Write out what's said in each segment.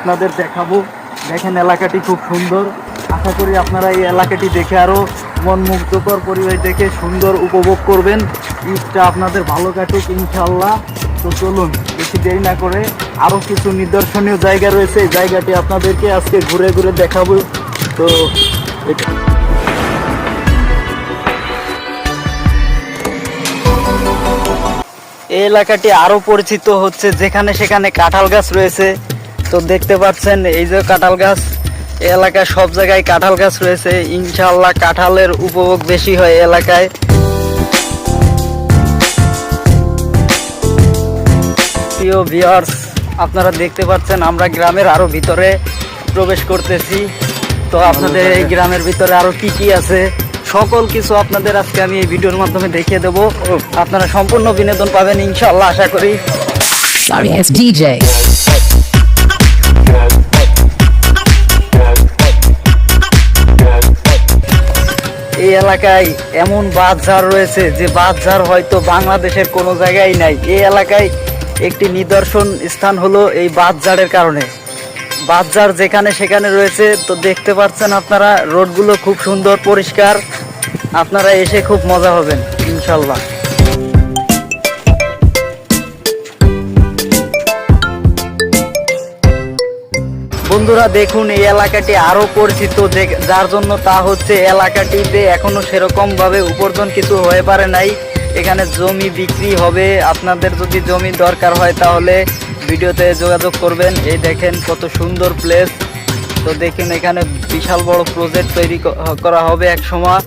আপনাদের দেখাবো। দেখেন এলাকাটি খুব সুন্দর। আশা করি আপনারা এই এলাকাটি দেখে আরও মনমুগ্ধকর পরিবেশ দেখে সুন্দর উপভোগ করবেন। ঈদটা আপনাদের ভালো কাটুক ইনশাল্লাহ। তো চলুন বেশি দেরি না করে, আরও কিছু নিদর্শনীয় জায়গা রয়েছে, এই জায়গাটি আপনাদেরকে আজকে ঘুরে ঘুরে দেখাবো। তো এই এলাকাটি আরো পরিচিত হচ্ছে যেখানে সেখানে কাঁঠাল গাছ রয়েছে। তো দেখতে পাচ্ছেন এই যে কাঁঠাল গাছ, এই এলাকায় সব জায়গায় কাঁঠাল গাছ রয়েছে। ইনশাআল্লাহ কাঁঠালের উপভোগ বেশি হয় এলাকায়। প্রিয় ভিউয়ার্স, আপনারা দেখতে পাচ্ছেন আমরা গ্রামের আরো ভিতরে প্রবেশ করতেছি। তো আপনাদের এই গ্রামের ভিতরে আরো কি কি আছে সকল কিছু আপনাদের আজকে আমি এই ভিডিওর মাধ্যমে দেখিয়ে দেবো। আপনারা সম্পূর্ণ বিনোদন পাবেন ইনশাআল্লাহ আশা করি। DJ এই এলাকায় এমন বাঁশঝাড় রয়েছে যে বাঁশঝাড় হয়তো বাংলাদেশের কোনো জায়গায় নাই। এই এলাকায় একটি নিদর্শন স্থান হলো এই বাঁশঝাড়ের কারণে। বাঁশঝাড় যেখানে সেখানে রয়েছে। তো দেখতে পাচ্ছেন আপনারা রোডগুলো খুব সুন্দর পরিষ্কার। আপনারা এসে খুব মজা হবেন ইনশাল্লাহ। বন্ধুরা দেখুন এই এলাকাটি আরো পরিচিত, যার জন্য তা হচ্ছে এলাকাটিতে এখনো সেরকম ভাবে উপার্জন কিছু হয়ে পারে নাই। এখানে জমি বিক্রি হবে। আপনাদের যদি জমি দরকার হয় তাহলে ভিডিওতে যোগাযোগ করবেন। এই দেখেন কত সুন্দর প্লেস। তো দেখেন এখানে বিশাল বড় প্রজেক্ট তৈরি করা হবে এক সময়।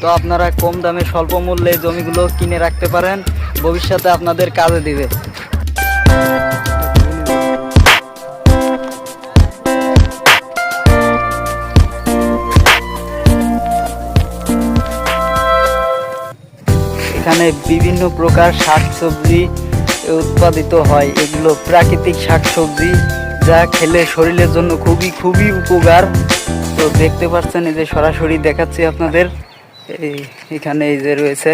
তো আপনারা কম দামে স্বল্প মূল্যে জমিগুলো কিনে রাখতে পারেন, ভবিষ্যতে আপনাদের কাজে দিবে। এখানে বিভিন্ন প্রকার শাকসবজি উৎপাদিত হয়। এগুলো প্রাকৃতিক শাকসবজি, যা খেলে শরীরের জন্য খুবই খুবই উপকার। তো দেখতে পাচ্ছেন এই যে সরাসরি দেখাচ্ছি আপনাদের, এখানে এই যে রয়েছে